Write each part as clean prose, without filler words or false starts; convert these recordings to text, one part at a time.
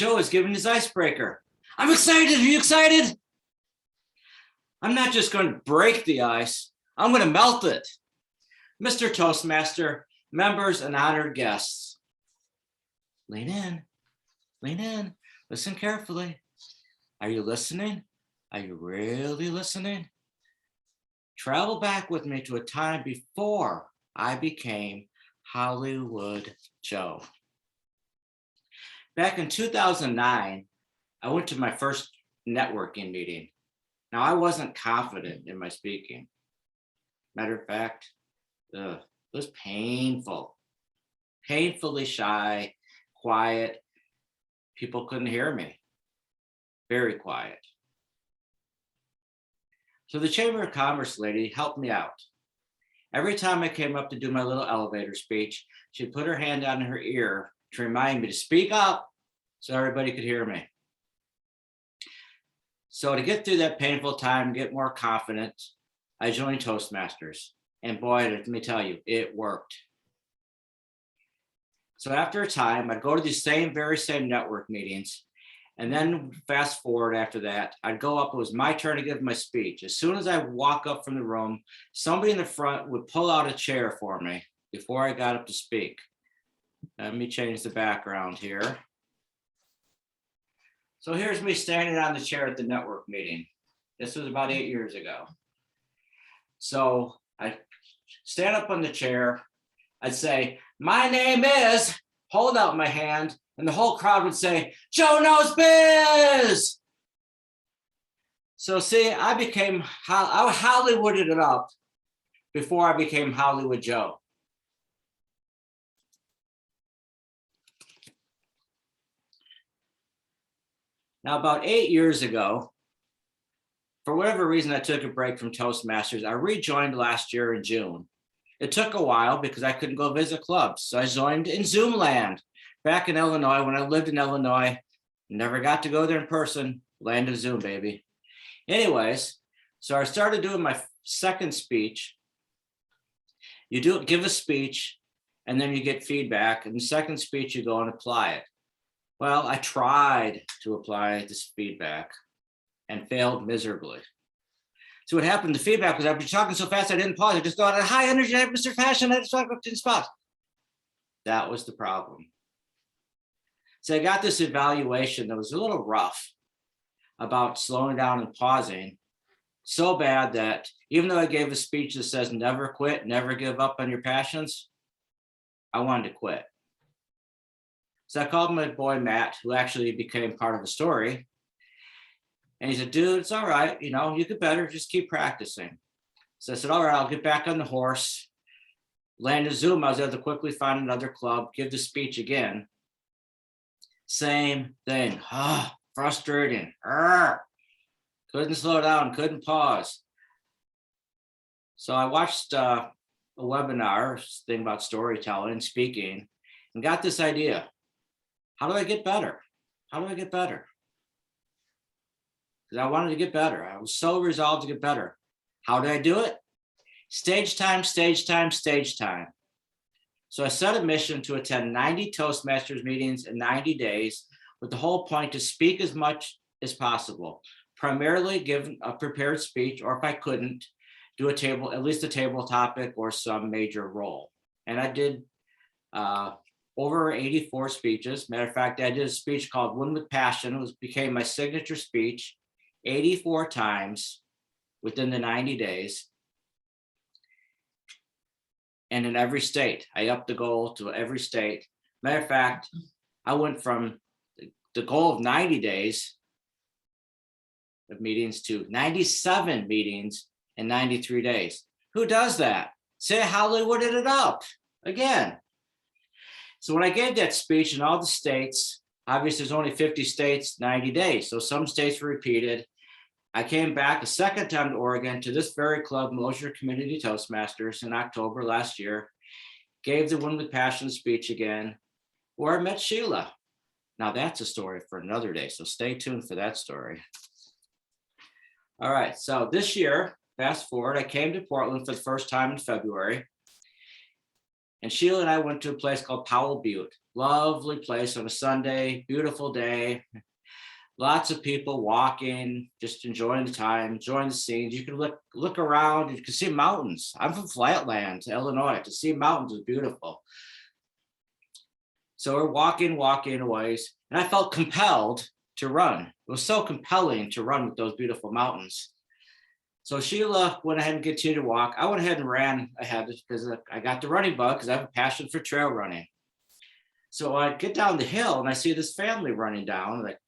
Joe is giving his icebreaker. I'm excited. Are you excited? I'm not just going to break the ice. I'm going to melt it. Mr. Toastmaster, members and honored guests. Lean in, listen carefully. Are you listening? Are you really listening? Travel back with me to a time before I became Hollywood Joe. Back in 2009, I went to my first networking meeting. Now, I wasn't confident in my speaking. Matter of fact, it was painful, painfully shy, quiet. People couldn't hear me. Very quiet. So the Chamber of Commerce lady helped me out. Every time I came up to do my little elevator speech, she'd put her hand on her ear to remind me to speak up so everybody could hear me. So to get through that painful time, get more confident, I joined Toastmasters. And boy, let me tell you, it worked. So after a time, I'd go to these very same network meetings. And then fast forward after that, I'd go up, it was my turn to give my speech. As soon as I walk up from the room, somebody in the front would pull out a chair for me before I got up to speak. Let me change the background here. So here's me standing on the chair at the network meeting. This was about 8 years ago. So I stand up on the chair. I'd say, my name is, hold out my hand, and the whole crowd would say, Joe Knows Biz. So see, I Hollywooded it up before I became Hollywood Joe. Now, about 8 years ago, for whatever reason, I took a break from Toastmasters. I rejoined last year in June. It took a while because I couldn't go visit clubs. So I joined in Zoomland back in Illinois. When I lived in Illinois, never got to go there in person. Land of Zoom, baby. Anyways, so I started doing my second speech. You give a speech, and then you get feedback. And the second speech, you go and apply it. Well, I tried to apply this feedback and failed miserably. So what happened, the feedback was I'd be talking so fast I didn't pause. I just go out at high energy, I have Mr. Passion, I just talk up to the spot. That was the problem. So I got this evaluation that was a little rough about slowing down and pausing, so bad that even though I gave a speech that says never quit, never give up on your passions, I wanted to quit. So I called my boy Matt, who actually became part of the story. And he said, dude, it's all right. You know, you could better just keep practicing. So I said, all right, I'll get back on the horse. Land of Zoom, I was able to quickly find another club, give the speech again. Same thing. Frustrating. Couldn't slow down, couldn't pause. So I watched a webinar thing about storytelling, speaking, and got this idea. How do I get better? How do I get better? Because I wanted to get better. I was so resolved to get better. How did I do it? Stage time, stage time, stage time. So I set a mission to attend 90 Toastmasters meetings in 90 days with the whole point to speak as much as possible, primarily give a prepared speech, or if I couldn't, do at least a table topic or some major role. And I did over 84 speeches. Matter of fact, I did a speech called Win with Passion. It became my signature speech 84 times within the 90 days. And in every state, I upped the goal to every state. Matter of fact, I went from the goal of 90 days of meetings to 97 meetings in 93 days. Who does that? Say Hollywooded it up again. So when I gave that speech in all the states, obviously there's only 50 states, 90 days. So some states were repeated. I came back a second time to Oregon to this very club, Mosier Community Toastmasters, in October last year, gave the Win with Passion speech again, where I met Sheila. Now that's a story for another day, so stay tuned for that story. All right, so this year, fast forward, I came to Portland for the first time in February. And Sheila and I went to a place called Powell Butte. Lovely place on a Sunday, beautiful day. Lots of people walking, just enjoying the time, enjoying the scenes. You can look around, you can see mountains. I'm from Flatland, Illinois. To see mountains is beautiful. So we're walking a ways, and I felt compelled to run. It was so compelling to run with those beautiful mountains. So Sheila went ahead and continued to walk. I went ahead and ran ahead because I got the running bug because I have a passion for trail running. So I get down the hill and I see this family running down. Like,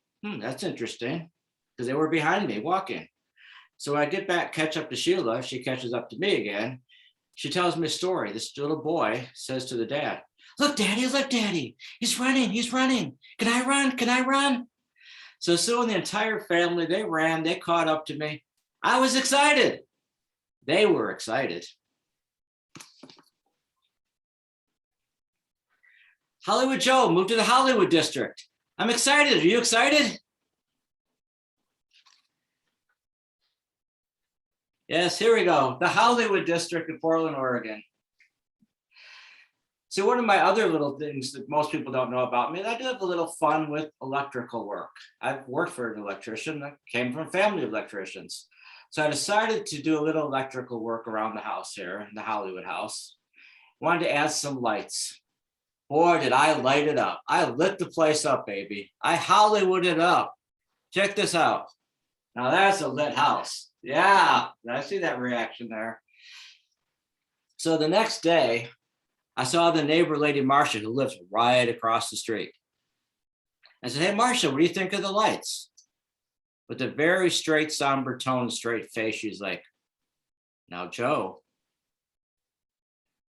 that's interesting, because they were behind me walking. So I get back, catch up to Sheila. She catches up to me again. She tells me a story. This little boy says to the dad, look, daddy, he's running. Can I run? So soon the entire family, they ran, they caught up to me. I was excited. They were excited. Hollywood Joe moved to the Hollywood district. I'm excited. Are you excited? Yes, here we go. The Hollywood district of Portland, Oregon. So one of my other little things that most people don't know about me, I do have a little fun with electrical work. I've worked for an electrician that came from a family of electricians. So I decided to do a little electrical work around the house here, in the Hollywood house. Wanted to add some lights. Boy, did I light it up. I lit the place up, baby. I Hollywooded it up. Check this out. Now that's a lit house. Yeah, I see that reaction there. So the next day, I saw the neighbor, Lady Marcia, who lives right across the street. I said, hey, Marcia, what do you think of the lights? With a very straight, somber tone, straight face, she's like, now, Joe,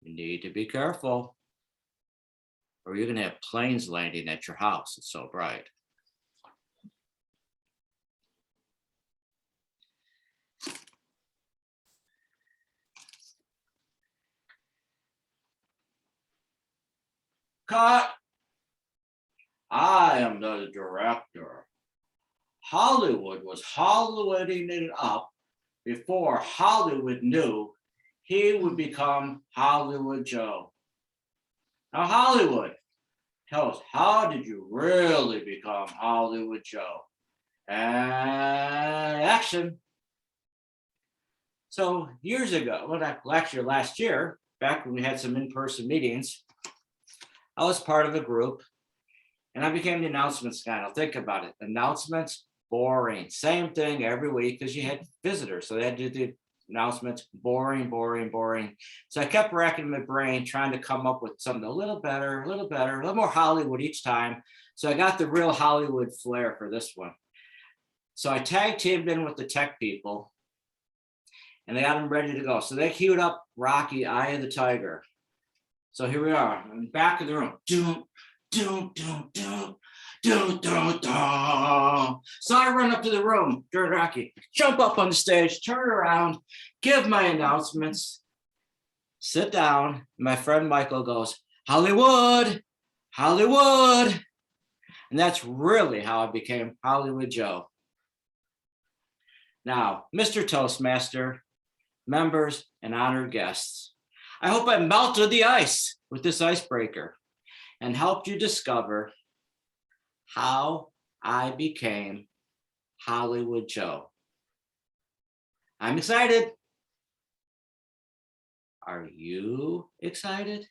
you need to be careful, or you're going to have planes landing at your house. It's so bright. Cut. I am the director. Hollywood was Hollywooding it up before Hollywood knew he would become Hollywood Joe. Now, Hollywood, tell us, how did you really become Hollywood Joe? And action. So years ago, actually last year, back when we had some in-person meetings, I was part of a group and I became the announcements guy. Now think about it. Announcements, boring. Same thing every week because you had visitors. So they had to do the announcements, boring. So I kept racking my brain trying to come up with something a little better, a little more Hollywood each time. So I got the real Hollywood flair for this one. So I tag teamed in with the tech people and they got them ready to go. So they queued up Rocky, Eye of the Tiger. So here we are in the back of the room. Doom. So I run up to the room during Rocky, jump up on the stage, turn around, give my announcements, sit down. My friend Michael goes, Hollywood. And that's really how I became Hollywood Joe. Now, Mr. Toastmaster, members, and honored guests, I hope I melted the ice with this icebreaker and helped you discover how I became Hollywood Joe. I'm excited. Are you excited?